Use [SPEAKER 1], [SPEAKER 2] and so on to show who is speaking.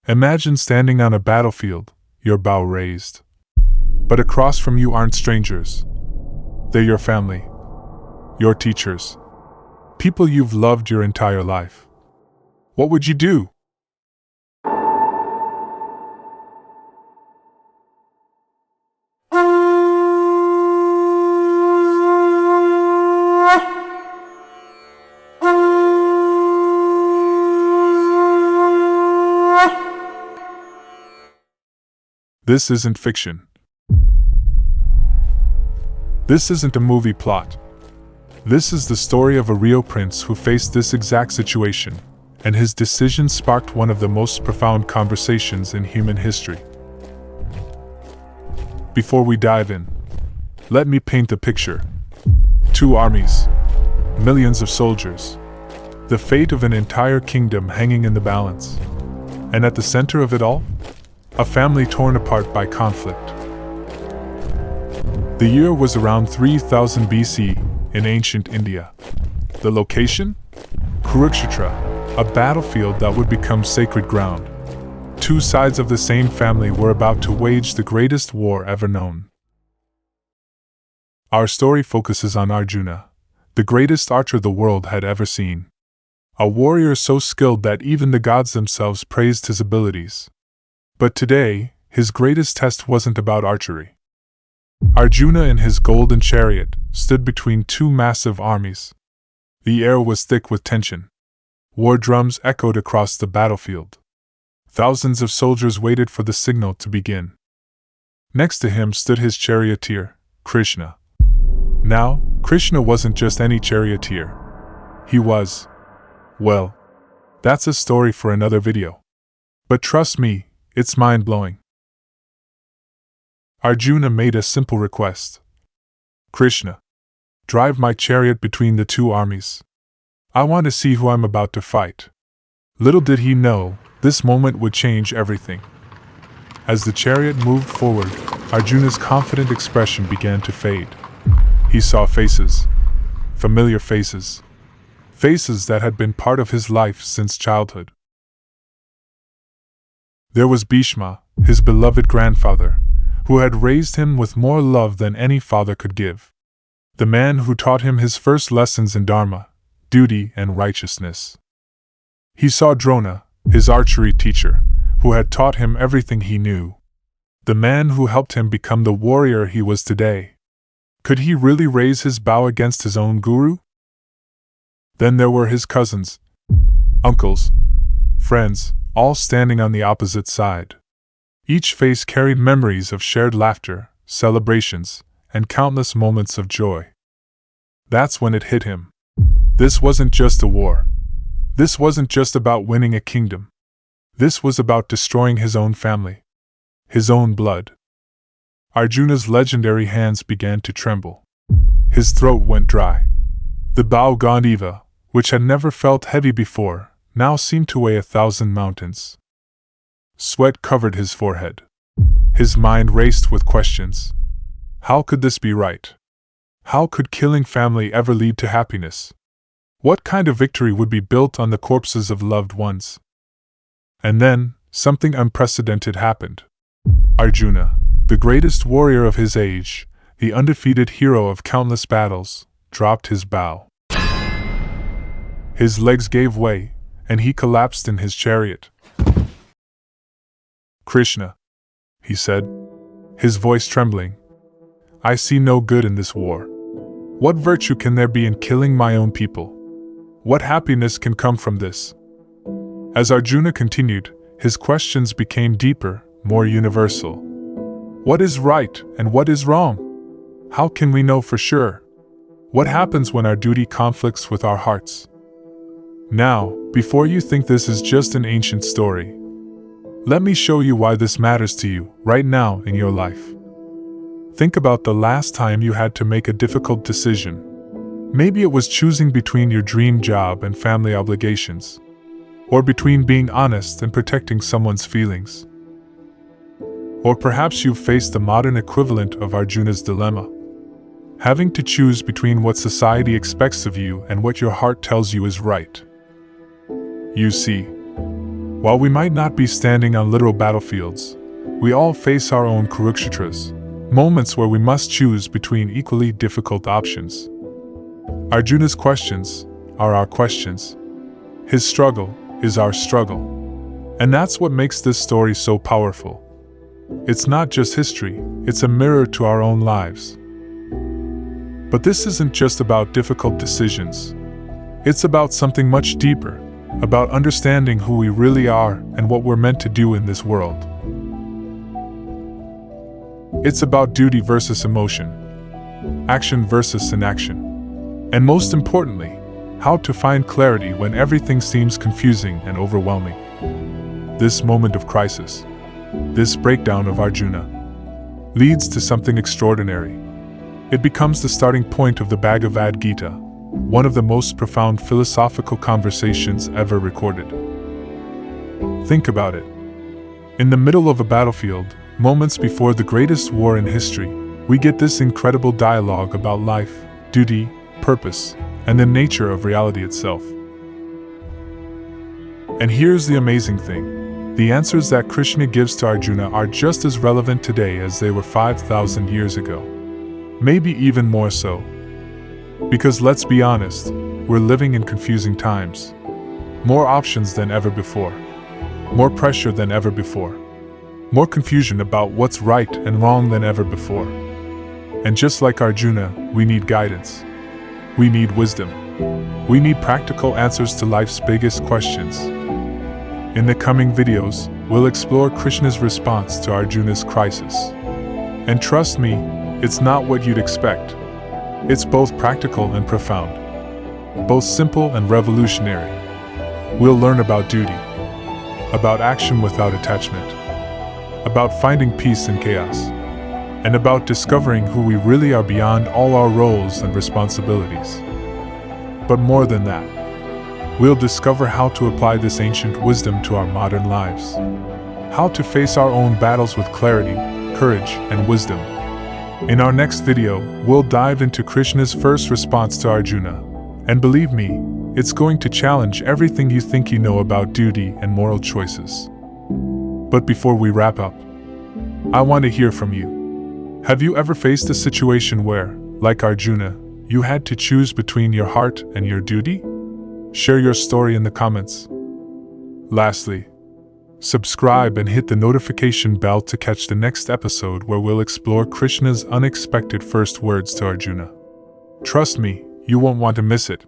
[SPEAKER 1] Imagine standing on a battlefield, your bow raised. But across from you aren't strangers. They're your family, your teachers, people you've loved your entire life. What would you do? This isn't fiction. This isn't a movie plot. This is the story of a real prince who faced this exact situation, and his decision sparked one of the most profound conversations in human history. Before we dive in, let me paint the picture. 2 armies, millions of soldiers, the fate of an entire kingdom hanging in the balance. And at the center of it all, a family torn apart by conflict. The year was around 3000 BC in ancient India. The location? Kurukshetra, a battlefield that would become sacred ground. 2 sides of the same family were about to wage the greatest war ever known. Our story focuses on Arjuna, the greatest archer the world had ever seen. A warrior so skilled that even the gods themselves praised his abilities. But today, his greatest test wasn't about archery. Arjuna in his golden chariot stood between 2 massive armies. The air was thick with tension. War drums echoed across the battlefield. Thousands of soldiers waited for the signal to begin. Next to him stood his charioteer, Krishna. Now, Krishna wasn't just any charioteer. He was, well, that's a story for another video. But trust me, it's mind-blowing. Arjuna made a simple request. Krishna, drive my chariot between the 2 armies. I want to see who I'm about to fight. Little did he know, this moment would change everything. As the chariot moved forward, Arjuna's confident expression began to fade. He saw faces, familiar faces, faces that had been part of his life since childhood. There was Bhishma, his beloved grandfather, who had raised him with more love than any father could give. The man who taught him his first lessons in dharma, duty and righteousness. He saw Drona, his archery teacher, who had taught him everything he knew. The man who helped him become the warrior he was today. Could he really raise his bow against his own guru? Then there were his cousins, uncles, friends, all standing on the opposite side. Each face carried memories of shared laughter, celebrations, and countless moments of joy. That's when it hit him. This wasn't just a war. This wasn't just about winning a kingdom. This was about destroying his own family, his own blood. Arjuna's legendary hands began to tremble. His throat went dry. The bow Gandiva, which had never felt heavy before, now seemed to weigh 1,000 mountains. Sweat covered his forehead. His mind raced with questions. How could this be right? How could killing family ever lead to happiness? What kind of victory would be built on the corpses of loved ones? And then, something unprecedented happened. Arjuna, the greatest warrior of his age, the undefeated hero of countless battles, dropped his bow. His legs gave way, and he collapsed in his chariot. Krishna, he said, his voice trembling, I see no good in this war. What virtue can there be in killing my own people? What happiness can come from this? As Arjuna continued, his questions became deeper, more universal. What is right and what is wrong? How can we know for sure? What happens when our duty conflicts with our hearts? Now, before you think this is just an ancient story, let me show you why this matters to you right now in your life. Think about the last time you had to make a difficult decision. Maybe it was choosing between your dream job and family obligations, or between being honest and protecting someone's feelings. Or perhaps you've faced the modern equivalent of Arjuna's dilemma, having to choose between what society expects of you and what your heart tells you is right. You see, While we might not be standing on literal battlefields, we all face our own Kurukshetras, moments where we must choose between equally difficult options. Arjuna's questions are our questions. His struggle is our struggle. And that's what makes this story so powerful. It's not just history, it's a mirror to our own lives. But this isn't just about difficult decisions. It's about something much deeper, about understanding who we really are and what we're meant to do in this world. It's about duty versus emotion, action versus inaction, and most importantly, how to find clarity when everything seems confusing and overwhelming. This moment of crisis, this breakdown of Arjuna, leads to something extraordinary. It becomes the starting point of the Bhagavad Gita, one of the most profound philosophical conversations ever recorded. Think about it. In the middle of a battlefield, moments before the greatest war in history, we get this incredible dialogue about life, duty, purpose, and the nature of reality itself. And here's the amazing thing. The answers that Krishna gives to Arjuna are just as relevant today as they were 5,000 years ago. Maybe even more so. Because let's be honest, we're living in confusing times. More options than ever before. More pressure than ever before. More confusion about what's right and wrong than ever before. And just like Arjuna, we need guidance. We need wisdom. We need practical answers to life's biggest questions. In the coming videos, we'll explore Krishna's response to Arjuna's crisis. And trust me, it's not what you'd expect. It's both practical and profound. Both simple and revolutionary. We'll learn about duty. About action without attachment. About finding peace in chaos. And about discovering who we really are beyond all our roles and responsibilities. But more than that, we'll discover how to apply this ancient wisdom to our modern lives. How to face our own battles with clarity, courage, and wisdom. In our next video, we'll dive into Krishna's first response to Arjuna. And believe me, it's going to challenge everything you think you know about duty and moral choices. But before we wrap up, I want to hear from you. Have you ever faced a situation where, like Arjuna, you had to choose between your heart and your duty? Share your story in the comments. Lastly, subscribe and hit the notification bell to catch the next episode where we'll explore Krishna's unexpected first words to Arjuna. Trust me, you won't want to miss it.